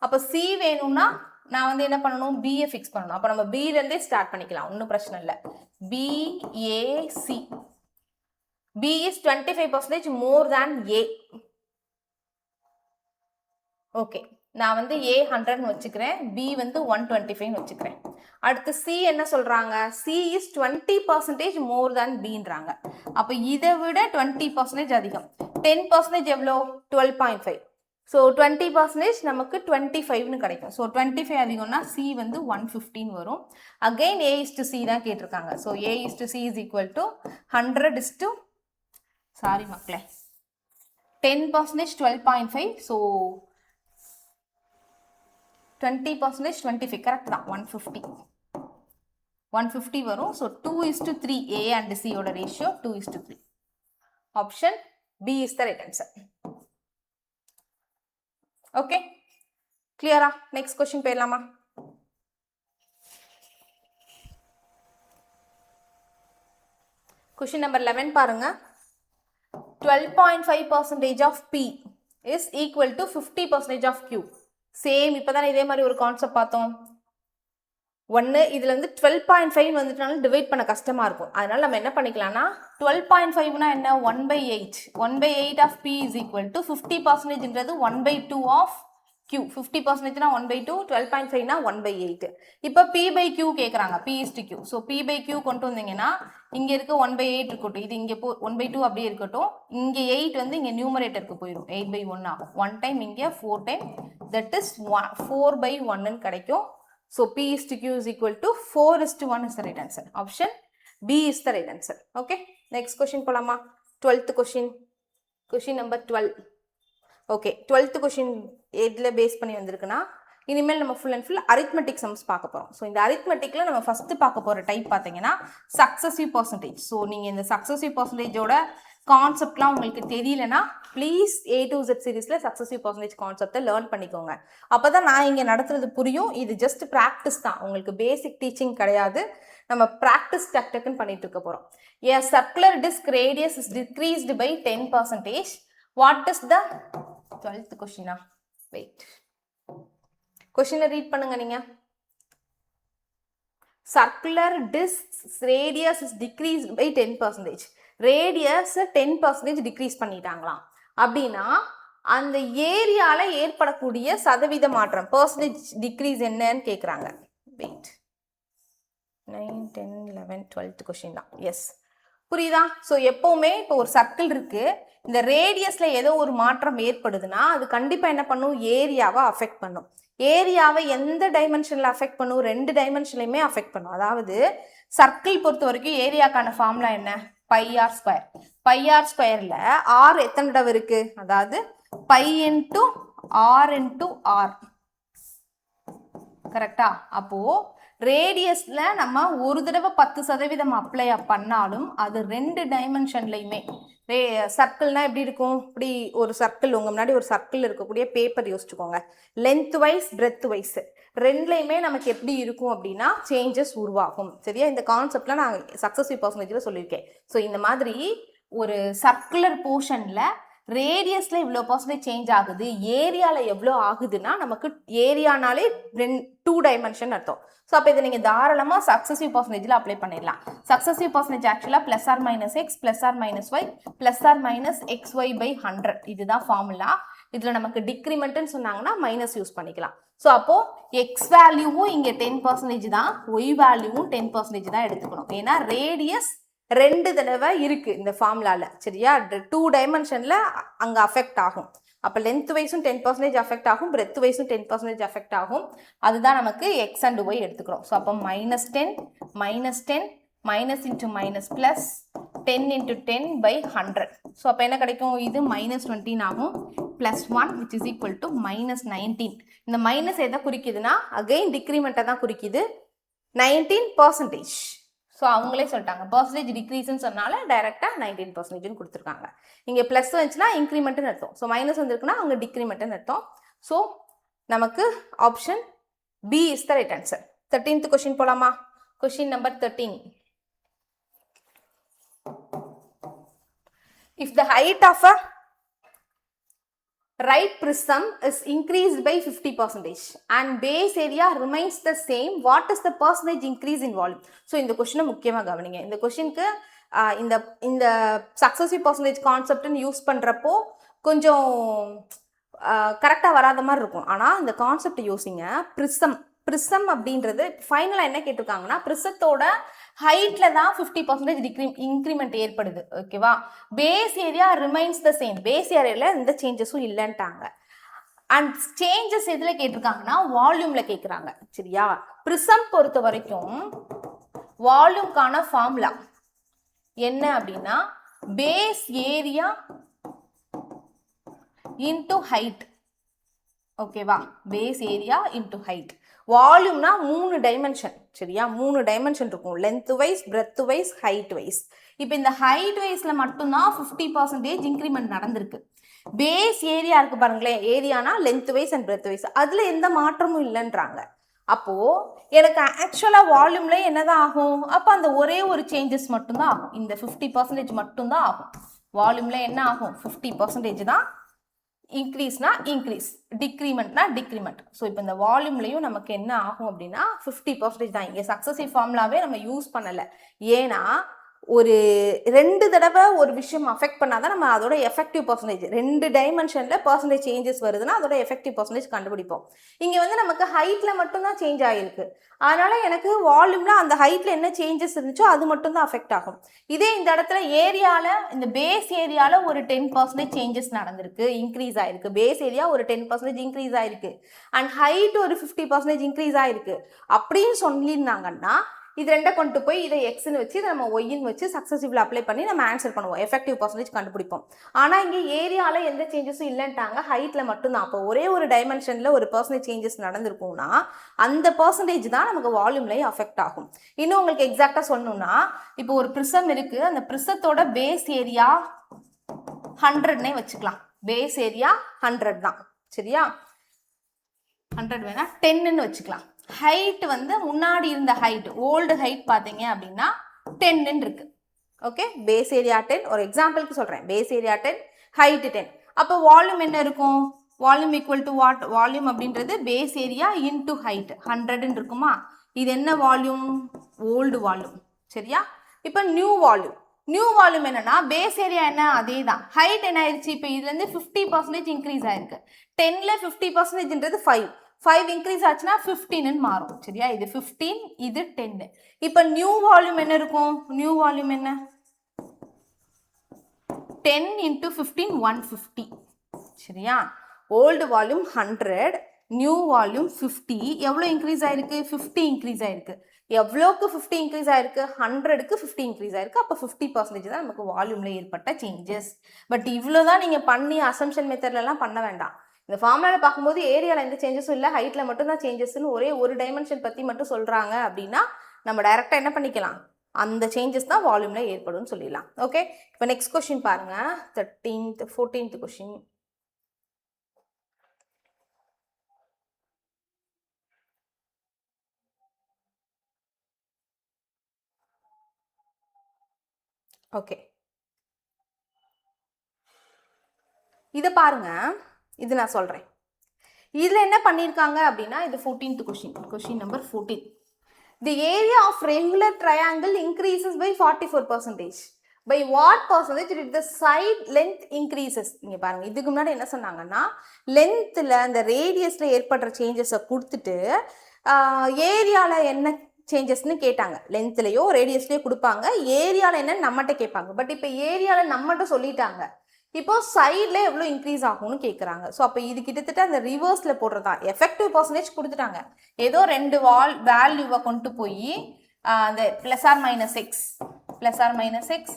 அப்போ C வேணும்னா நான் வந்து என்ன பண்ணணும், பிஏ ஃபிக்ஸ் பண்ணணும். அப்போ நம்ம பிலேருந்தே ஸ்டார்ட் பண்ணிக்கலாம், ஒன்றும் பிரச்சனை இல்லை. BAC. B is 25% more than A. Okay, நான் வந்து A 100ன்னு வச்சுக்கிறேன், B வந்து 125ன்னு வச்சுக்கிறேன். அடுத்து C என்ன சொல்றாங்க, C is 20% more than Bன்றாங்க. அப்போ இதை விட 20% அதிகம். 10% எவ்வளோ 12.5. ஸோ 20% நமக்கு 25ன்னு கிடைக்கும். ஸோ 25 அதிகம்னா C வந்து 115 வரும். Again A is to C தான் கேட்டிருக்காங்க. So A is to C is equal to 100 is to, sorry மக்களே, 10% 12.5. ஸோ 20% 25 கரெக்ட் தான், 150 வரும். ஸோ 2:3 A and C ஓட ratio 2:3. Option B is the right answer. Okay, கிளியரா? Next question போயிடலாமா? Question number 11 பாருங்க. 12.5% of P is equal to 50% of Q. Same இப்போதான் இதே மாதிரி ஒரு கான்செப்ட் பார்த்தோம். ஒன்று இதில் வந்து 12.5 வந்துட்டுனாலும் டிவைட் பண்ண கஷ்டமாக இருக்கும். அதனால் நம்ம என்ன பண்ணிக்கலாம்னா 12.5னா என்ன 1/8. 1/8 of P is equal to 50%ன்றது 1/2 ஆஃப் Q. 50%னா 1/2, 12.5னா 1/8. இப்போ P/Q கேட்குறாங்க, P/Q. ஸோ P/Q கொண்டு வந்தீங்கன்னா இங்கே இருக்க 1/8 இருக்கட்டும், இது இங்கே 1/2 அப்படியே இருக்கட்டும். இங்கே 8 வந்து இங்கே நியூமரேட்டருக்கு போயிடும், 8/1 ஆகும். 1 டைம் இங்கே 4 டைம், தட் இஸ் 4/1 கிடைக்கும். So P/Q is equal to 4:1 is the right answer. Option B is the right answer. Okay. Next question polama. 12th question. Question number 12. Okay. 12th question எதில் பேஸ் பண்ணி வந்திருக்குன்னா இனிமேல் நம்ம full and full arithmetic sums பார்க்க போகிறோம். So இந்த அரித்மெட்டிக்கில் நம்ம first பார்க்க போகிற டைப் பார்த்தீங்கன்னா சக்ஸசிவ் பர்சன்டேஜ். ஸோ நீங்கள் இந்த சக்ஸசிவ் பர்சன்டேஜோட கான்செப்ட்லாம் உங்களுக்கு தெரியலனா ப்ளீஸ் A to Z சீரீஸில் சக்ஸசிவ் பர்சன்டேஜ் கான்செப்டை லேர்ன் பண்ணிக்கோங்க. அப்போ தான் நான் இங்கே நடத்துறது புரியும். இது ஜஸ்ட் ப்ராக்டிஸ் தான், உங்களுக்கு பேசிக் டீச்சிங் கிடையாது. நம்ம ப்ராக்டிஸ் டக்குன்னு பண்ணிட்டு இருக்க போகிறோம். A circular disc radius is decreased by 10%. What is the 12th question? Wait. Question read பண்ணுங்க நீங்க. Circular disc radius is decreased by 10%. Radius 10% decrease பண்ணிட்டாங்களாம். அப்படின்னா அந்த ஏரியாவில் ஏற்படக்கூடிய சதவீத மாற்றம், பர்சன்டேஜ் டிக்ரீஸ் என்னன்னு கேட்குறாங்க. வெயிட், 9, 10, 11, 12th கொஸ்டின் தான். எஸ், புரியுதா? ஸோ எப்போவுமே இப்போ ஒரு சர்க்கிள் இருக்கு, இந்த ரேடியஸில் ஏதோ ஒரு மாற்றம் ஏற்படுதுன்னா அது கண்டிப்பாக என்ன பண்ணும், ஏரியாவை அஃபெக்ட் பண்ணும். ஏரியாவை எந்த டைமென்ஷனில் அஃபெக்ட் பண்ணும், 2 டைமென்ஷன்லையுமே அஃபெக்ட் பண்ணும். அதாவது சர்க்கிள் பொறுத்த வரைக்கும் ஏரியாக்கான ஃபார்முலா என்ன, πr ஸ்கொயர். πr ஸ்கொயரில் r எத்தனை தடவை இருக்கு, அதாவது π இன்ட்டு r இன்ட்டு r, கரெக்டா? அப்போ ரேடியஸ்ல நம்ம ஒரு தடவை 10% அப்ளை பண்ணாலும் அது 2 டைமென்ஷன்லையுமே. சர்க்கிள்னா எப்படி இருக்கும், இப்படி ஒரு சர்க்கிள் உங்க முன்னாடி ஒரு சர்க்கிள் இருக்கக்கூடிய பேப்பர் யோசிச்சுக்கோங்க. லென்த் வைஸ் பிரெத் வைஸ் ரெண்டுலையுமே நமக்கு எப்படி இருக்கும் அப்படின்னா சேஞ்சஸ் உருவாகும். சரியா? இந்த கான்செப்ட்ல நான் சக்ஸசிவ் பர்சன்டேஜில் சொல்லியிருக்கேன். ஸோ இந்த மாதிரி ஒரு சர்க்குலர் போர்ஷன்ல ரேடியஸ்ல இவ்வளோ பர்சன்டேஜ் சேஞ்ச் ஆகுது, ஏரியாவில் எவ்வளோ ஆகுதுன்னா நமக்கு ஏரியானாலே 2 டைமென்ஷன் அர்த்தம். ஸோ அப்போ இதை நீங்கள் தாராளமாக சக்ஸசிவ் பர்சன்டேஜில் அப்ளை பண்ணிடலாம். சக்ஸசிவ் பர்சன்டேஜ் ஆக்சுவலாக +or-x +or-y +or-xy/100 இதுதான் ஃபார்முலா. இதில் நமக்கு டிக்ரிமெண்ட்னு சொன்னாங்கன்னா மைனஸ் யூஸ் பண்ணிக்கலாம். ஸோ அப்போது எக்ஸ் வேல்யூவும் இங்கே 10% தான், ஒய் வேல்யூவும் 10% தான் எடுத்துக்கணும். ஏன்னா ரேடியஸ் 2 தடவை இருக்கு இந்த ஃபார்முலால. சரியா? 2 டைமென்ஷன்ல அங்க அஃபெக்ட் ஆகும். அப்ப லென்த் வைஸும் 10% அஃபெக்ட் ஆகும், பிரெத் வைஸும் 10% அஃபெக்ட் ஆகும். அதுதான் நமக்கு எக்ஸ் அண்ட் ஒய் எடுத்துக்கிறோம். ஸோ அப்போ -10 -10 minus into minus plus 10 × 10/100. So அப்போ என்ன கிடைக்கும், இது -20 ஆகும், +1 which is equal to -19. இந்த மைனஸ் எதை குறிக்குதுன்னா அகைன் டிக்ரிமெண்ட்டை தான் குறிக்குது, 19%. ஸோ அவங்களே சொல்லிட்டாங்க பர்சன்டேஜ் டிக்ரீஸ்ன்னு சொன்னால டைரெக்டாக 19% கொடுத்துருக்காங்க. இங்கே ப்ளஸ் வந்துச்சுன்னா இன்க்ரிமெண்ட்டுன்னு அர்த்தம், ஸோ மைனஸ் வந்துருக்குன்னா அவங்க டிக்ரிமெண்ட்டுன்னு அர்த்தம். ஸோ நமக்கு option B is the right answer. 13th question போலாமா? Question number 13. If the height of a right prism is increased by 50% and base area remains the same, what is the percentage increase in volume? So இந்த கொஸ்டினை முக்கியமாக கவனிங்க. இந்த கொஸ்டினுக்கு இந்த successive percentage கான்செப்ட்னு use பண்ணுறப்போ கொஞ்சம் கரெக்டாக வராத மாதிரி இருக்கும். ஆனால் இந்த கான்செப்ட் யோசிங்க. ப்ரிசம் அப்படின்றது ஃபைனலாக என்ன கேட்டிருக்காங்கன்னா ப்ரிசத்தோட ஹைட்ல தான் 50% இன்க்ரிமெண்ட் ஏற்படுது. ஓகேவா? Base area remains the same, base ஏரியாவில் எந்த சேஞ்சஸும் இல்லைன்ட்டாங்க. அண்ட் சேஞ்சஸ் எதில் கேட்டிருக்காங்கன்னா வால்யூம்ல கேட்குறாங்க. சரியா? ப்ரிசம் பொறுத்த வரைக்கும் வால்யூம்கான ஃபார்முலா என்ன அப்படின்னா பேஸ் ஏரியா இன்டு ஹைட். ஓகேவா? Base area into height. வால்யூம்னா 3 டைமென்ஷன். சரியா? 3 டைமென்ஷன் இருக்கும், length wise, breadth wise, height wise. இப்போ இந்த ஹைட் வைஸ்ல மட்டும்தான் 50% இன்க்ரிமெண்ட் நடந்திருக்கு. பேஸ் ஏரியா இருக்கு பாருங்களேன், ஏரியானா length wise and breadth wise, அதுல எந்த மாற்றமும் இல்லைன்றாங்க. அப்போ எனக்கு ஆக்சுவலா வால்யூம்ல என்னதான் ஆகும், அப்போ அந்த ஒரே ஒரு சேஞ்சஸ் மட்டும்தான் ஆகும், இந்த 50% மட்டும்தான் ஆகும். வால்யூமில் என்ன ஆகும் 50% தான் இன்க்ரீஸ்னா இன்க்ரீஸ், டிக்ரிமெண்ட்னா டிக்ரிமெண்ட். ஸோ இப்போ இந்த வால்யூம்லையும் நமக்கு என்ன ஆகும் அப்படின்னா 50% தான். இங்கே சக்ஸஸிவ் ஃபார்முலாவே நம்ம யூஸ் பண்ணலை. ஏன்னா ஒரு 2 தடவை ஒரு விஷயம் அஃபெக்ட் பண்ணாதான் நம்ம அதோட எஃபெக்டிவ் பர்சன்டேஜ் 2 டைமென்ஷனில் பர்சன்டேஜ் சேஞ்சஸ் வருதுன்னா அதோட எஃபெக்டிவ் பர்சன்டேஜ் கண்டுபிடிப்போம். இங்கே வந்து நமக்கு ஹைட்டில் மட்டும்தான் சேஞ்ச் ஆகிருக்கு. அதனால எனக்கு வால்யூம்ல அந்த ஹைட்டில் என்ன சேஞ்சஸ் இருந்துச்சோ அது மட்டும் தான் அஃபெக்ட் ஆகும். இதே இந்த இடத்துல ஏரியாவில் இந்த பேஸ் ஏரியாவில் ஒரு 10% சேஞ்சஸ் நடந்திருக்கு, இன்க்ரீஸ் ஆயிருக்கு. பேஸ் ஏரியா ஒரு 10% இன்க்ரீஸ் ஆயிருக்கு அண்ட் ஹைட் ஒரு 50% இன்க்ரீஸ் ஆயிருக்கு அப்படின்னு சொல்லியிருந்தாங்கன்னா இது ரெண்டை கொண்டு போய் இதை எக்ஸ்ன்னு வச்சு நம்ம ஒய்ன்னு வச்சு சக்ஸசிவ்ல அப்ளை பண்ணி நம்ம ஆன்சர் பண்ணுவோம், எஃபெக்டிவ் பர்சன்டேஜ் கண்டுபிடிப்போம். ஆனால் இங்கே ஏரியாவில் எந்த சேஞ்சஸும் இல்லைன்ட்டாங்க, ஹைட்டில் மட்டும்தான். அப்போ ஒரே ஒரு டைமென்ஷனில் ஒரு பர்சன்டேஜ் சேஞ்சஸ் நடந்திருக்கும்னா அந்த பர்சன்டேஜ் தான் நமக்கு வால்யூம்லேயும் அஃபெக்ட் ஆகும். இன்னும் உங்களுக்கு எக்ஸாக்டாக சொல்லணும்னா இப்போ ஒரு ப்ரிசம் இருக்குது, அந்த ப்ரிசத்தோட பேஸ் ஏரியா 100னே வச்சுக்கலாம். பேஸ் ஏரியா 100 தான், சரியா? 100 வேணா 10ன்னு வச்சுக்கலாம். ஹைட் வந்து முன்னாடி இருந்த ஹைட் ஓல்டு ஹைட் பார்த்தீங்க அப்படின்னா 10ன்னு இருக்கு. ஓகே, பேஸ் ஏரியா 10, ஒரு எக்ஸாம்பிளுக்கு சொல்கிறேன், பேஸ் ஏரியா 10, ஹைட் 10. அப்போ வால்யூம் என்ன இருக்கும்? Volume equal to what? Volume அப்படின்றது பேஸ் ஏரியா இன்டு ஹைட் 100ன்னு இருக்குமா? இது என்ன வால்யூம்? ஓல்டு வால்யூம், சரியா? இப்போ நியூ வால்யூம். நியூ வால்யூம் என்னன்னா பேஸ் ஏரியா என்ன அதே தான், ஹைட் என்ன ஆயிடுச்சு? இப்போ இதுலேருந்து 50% இன்க்ரீஸ் ஆயிருக்கு. 10ல் 50%ன்றது 5 இன்க்ரீஸ் ஆச்சுன்னா 15ன்னு மாறும், சரியா? இது 15, இது 10. இப்போ நியூ வால்யூம் என்ன இருக்கும்? நியூ வால்யூம் என்ன? 10 × 15 150, சரியா? Old volume 100, new volume 50. எவ்வளோ இன்க்ரீஸ் ஆயிருக்கு? 50 இன்க்ரீஸ் ஆயிருக்கு. எவ்வளோக்கு 50 இன்க்ரீஸ் ஆயிருக்கு? 100க்கு 50 இன்க்ரீஸ் ஆயிருக்கு. அப்போ 50% தான் நமக்கு வால்யூமில் ஏற்பட்ட சேஞ்சஸ். பட் இவ்வளோ தான் நீங்கள் பண்ணி அசம்ஷன் மெத்தட்லலாம் பண்ண வேண்டாம். இந்த ஃபார்முலாவில் பார்க்கும்போது ஏரியாவில் எந்த சேஞ்சஸும் இல்லை, ஹைட்டில் மட்டும்தான் சேஞ்சஸ்ன்னு ஒரே ஒரு டைமென்ஷன் பற்றி மட்டும் சொல்கிறாங்க அப்படின்னா நம்ம டைரெக்டாக என்ன பண்ணிக்கலாம், அந்த சேஞ்சஸ் தான் வால்யூமில் ஏற்படும் சொல்லிடலாம். ஓகே, இப்போ நெக்ஸ்ட் கொஸ்டின் பாருங்க, 14th கொஸ்டின். ஓகே, இதை பாருங்க, இது நான் சொல்கிறேன். இதில் என்ன பண்ணியிருக்காங்க அப்படின்னா இது 14th question, question number 14. The area of regular triangle increases by 44%. By what percentage did the side length increases? இங்க பாருங்க, இதுக்கு முன்னாடி என்ன சொன்னாங்கன்னா லென்த்தில் அந்த ரேடியஸில் ஏற்படுற சேஞ்சஸை கொடுத்துட்டு ஏரியாவில் என்ன சேஞ்சஸ்ன்னு கேட்டாங்க. லென்த்லையோ ரேடியஸ்லையோ கொடுப்பாங்க, ஏரியாவில் என்னன்னு நம்மகிட்ட கேட்பாங்க. பட் இப்போ ஏரியாவில் நம்மகிட்ட சொல்லிட்டாங்க, இப்போ சைடில் எவ்வளோ இன்க்ரீஸ் ஆகும்னு கேட்குறாங்க. ஸோ அப்போ இது கிட்டத்தட்ட அந்த ரிவர்ஸில் போடுறதா. எஃபெக்டிவ் பர்சன்டேஜ் கொடுத்துட்டாங்க, ஏதோ 2 வேல்யூவை கொண்டு போய் அந்த +or-x +or-x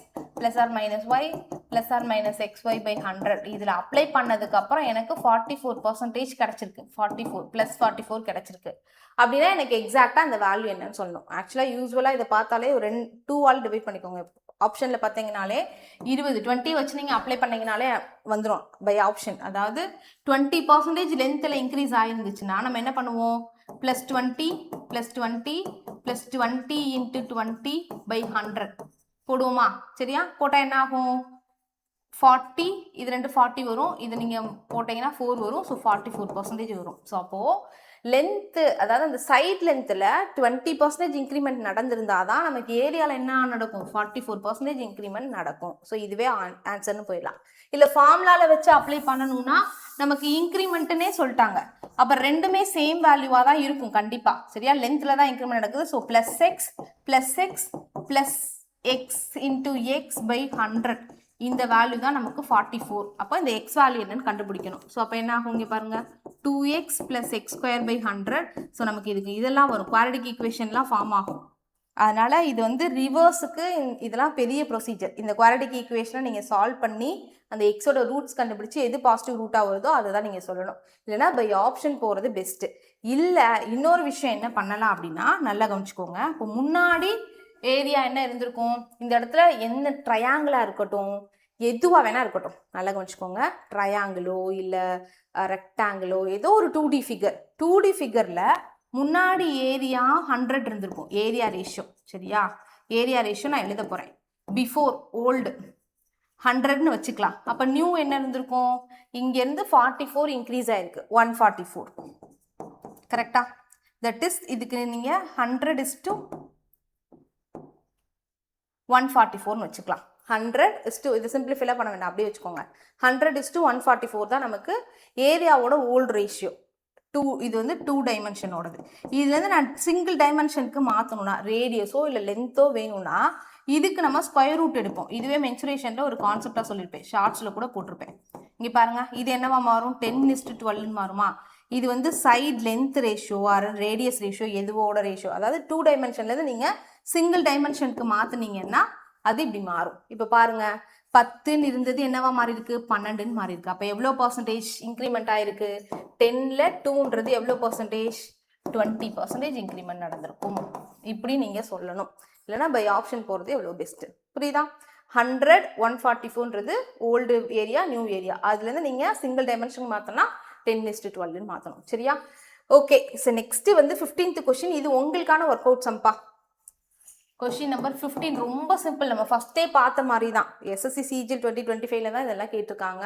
+or-y +or-xy/100 இதில் அப்ளை பண்ணதுக்கப்புறம் எனக்கு 44% கிடச்சிருக்கு. 44 கிடைச்சிருக்கு அப்படின்னா எனக்கு எக்ஸாக்டாக அந்த வேல்யூ என்னன்னு சொல்லணும். ஆக்சுவலாக யூஸ்வலாக இதை பார்த்தாலே ஒரு 2ஆல் டிவைட் பண்ணிக்கோங்க. ஆப்ஷனில் பார்த்தீங்கனாலே 20 வச்சு நீங்கள் அப்ளை பண்ணிங்கனாலே வந்துடும் பை ஆப்ஷன். அதாவது 20% லென்த்தில் இன்க்ரீஸ் ஆகிருந்துச்சுன்னா நம்ம என்ன பண்ணுவோம், +20 +20 +20 × 20/100 போடுவோமா? சரியா? போட்டால் என்ன ஆகும்? 40, இது 2 40 வரும், இது நீங்கள் போட்டிங்கன்னா 4 வரும். ஸோ 44% வரும். ஸோ அப்போது லென்த்து, அதாவது அந்த சைட் லென்த்தில் 20% இன்க்ரிமெண்ட் நடந்திருந்தால் தான் நமக்கு ஏரியாவில் என்ன நடக்கும், 44% இன்க்ரிமெண்ட் நடக்கும். ஸோ இதுவே ஆன்சர்னு போயிடலாம். இல்லை ஃபார்முலாவில் வச்சு அப்ளை பண்ணணும்னா நமக்கு இன்க்ரிமெண்ட்டுன்னே சொல்லிட்டாங்க, அப்போ ரெண்டுமே சேம் வேல்யூவாக தான் இருக்கும் கண்டிப்பாக, சரியா? லென்த்தில் தான் இன்க்ரிமெண்ட் நடக்குது. ஸோ +x × x/100 இந்த வேல்யூ தான் நமக்கு 44. அப்போ இந்த எக்ஸ் வேல்யூ என்னன்னு கண்டுபிடிக்கணும். ஸோ அப்போ என்ன ஆகும் இங்கே பாருங்க, 2x + x²/100. ஸோ நமக்கு இதுக்கு இதெல்லாம் வரும், குவாட்ரடிக் ஈக்குவேஷன்லாம் ஃபார்ம் ஆகும். அதனால் இது வந்து ரிவர்ஸுக்கு இதெல்லாம் பெரிய ப்ரொசீஜர். இந்த குவாட்ரடிக் ஈக்குவேஷனை நீங்கள் சால்வ் பண்ணி அந்த எக்ஸோட ரூட்ஸ் கண்டுபிடிச்சி எது பாசிட்டிவ் ரூட்டாக வருதோ அதை தான் நீங்கள் சொல்லணும். இல்லைனா பை ஆப்ஷன் போகிறது பெஸ்ட்டு. இல்லை இன்னொரு விஷயம் என்ன பண்ணலாம் அப்படின்னா, நல்லா கவனிச்சுக்கோங்க. இப்போ முன்னாடி ஏரியா என்ன இருந்திருக்கும், இந்த இடத்துல என்ன ட்ரையாங்கிளாக இருக்கட்டும், எதுவாக வேணா இருக்கட்டும், நல்லா கவனிச்சுக்கோங்க. ட்ரையாங்கிளோ இல்லை ரெக்டாங்கிளோ ஏதோ ஒரு 2D ஃபிகர், 2D ஃபிகரில் முன்னாடி ஏரியா 100 இருந்திருக்கும், ஏரியா ரேஷியோ, சரியா? ஏரியா ரேஷியோ நான் எழுத போகிறேன். பிஃபோர் ஓல்டு 100ன்னு வச்சுக்கலாம். அப்போ நியூ என்ன இருந்திருக்கும், இங்கேருந்து 44 இன்க்ரீஸ் ஆயிருக்கு 144. கரெக்டா? தட் இஸ் இதுக்கு நீங்கள் 100:144ன்னு வச்சுக்கலாம். 100 இது சிம்பிளிஃபைலாம் பண்ண வேண்டாம், அப்படியே வச்சுக்கோங்க. 100:144 தான் நமக்கு ஏரியாவோட ஓல்டு ரேஷியோ. இது வந்து 2 டைமென்ஷனோடது. இதுலேருந்து நான் சிங்கிள் டைமென்ஷனுக்கு மாற்றணும்னா ரேடியஸோ இல்லை லென்த்தோ வேணும்னா இதுக்கு நம்ம ஸ்கொயர் ரூட் எடுப்போம். இதுவே மென்சுரேஷனில் ஒரு கான்செப்டாக சொல்லியிருப்பேன், ஷார்ட்ஸில் கூட போட்டிருப்பேன். இங்கே பாருங்க, இது என்னவா மாறும், 10:12ன்னு மாறுமா. இது வந்து side length ratio or radius ratio எதுவோட ரேஷியோ, அதாவது 2 டைமென்ஷன்லேருந்து நீங்கள் சிங்கிள் டைமென்ஷனுக்கு மாற்றினீங்கன்னா அது இப்படி மாறும். இப்போ பாருங்க, 10ன்னு இருந்தது என்னவா மாறி இருக்கு, 12ன்னு மாறி இருக்கு. அப்போ எவ்வளோ பர்சன்டேஜ் இன்க்ரிமெண்ட் ஆயிருக்கு, 10ல் 2ன்றது எவ்வளோ பர்சன்டேஜ், 20% இன்க்ரிமெண்ட் நடந்திருக்கும். இப்படி நீங்கள் சொல்லணும். இல்லைனா பை ஆப்ஷன் போகிறது எவ்வளோ பெஸ்ட்டு. புரியுதா? 100:144ன்றது ஓல்டு ஏரியா நியூ ஏரியா, அதுலேருந்து நீங்கள் சிங்கிள் டைமென்ஷன் மாற்றினா 10:12ன்னு மாற்றணும். சரியா? ஓகே. ஸோ நெக்ஸ்ட்டு வந்து 15th கொஸ்டின். இது உங்களுக்கான ஒர்க் அவுட் சம்பா. கொஸ்டின் நம்பர் 15 ரொம்ப சிம்பிள், நம்ம ஃபர்ஸ்டே பார்த்த மாதிரி தான். எஸ்எஸ்சி சிஜிஎல் 2025ல தான் இதெல்லாம் கேட்டிருக்காங்க.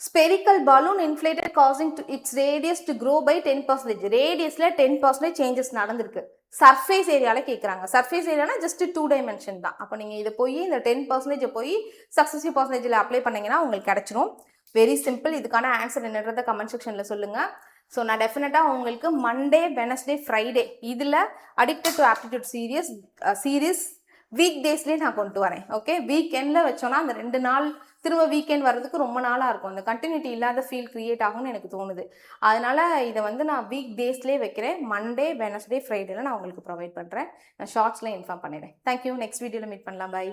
Spherical balloon inflated causing its radius to grow by 10%. ரேடியஸில் 10% சேஞ்சஸ் நடந்திருக்கு. சர்ஃபேஸ் ஏரியாவில் கேட்குறாங்க. சர்ஃபேஸ் ஏரியானா ஜஸ்ட் 2 டைமென்ஷன் தான். அப்போ நீங்கள் இதை போய் இந்த 10% போய் சக்ஸஸிவ் பர்சன்டேஜில் அப்ளை பண்ணிங்கன்னா உங்களுக்கு கிடச்சிரும். Very simple. இதுக்கான ஆன்சர் என்னன்றதை கமெண்ட் செக்ஷனில் சொல்லுங்கள். ஸோ நான் டெஃபினட்டாக உங்களுக்கு மண்டே, வெனஸ்டே, ஃப்ரைடே இதில் addicted to aptitude series week டேஸ்லேயே நான் கொண்டு வரேன். ஓகே, வீக்கெண்டில் வச்சோன்னா அந்த 2 நாள் திரும்ப வீக்கெண்ட் வர்றதுக்கு ரொம்ப நாளாக இருக்கும். அந்த கண்டினியூட்டி இல்லாத ஃபீல் க்ரியேட் ஆகும்னு எனக்கு தோணுது. அதனால் இதை வந்து நான் வீக் டேஸ்லேயே வைக்கிறேன். மண்டே, வெனஸ்டே, ஃப்ரைடேல நான் உங்களுக்கு ப்ரொவைட் பண்ணுறேன். நான் ஷார்ட்ஸில் இன்ஃபார்ம் பண்ணிடுறேன். தேங்க்யூ. நெக்ஸ்ட் வீடியோவில் மீட் பண்ணலாம். பை.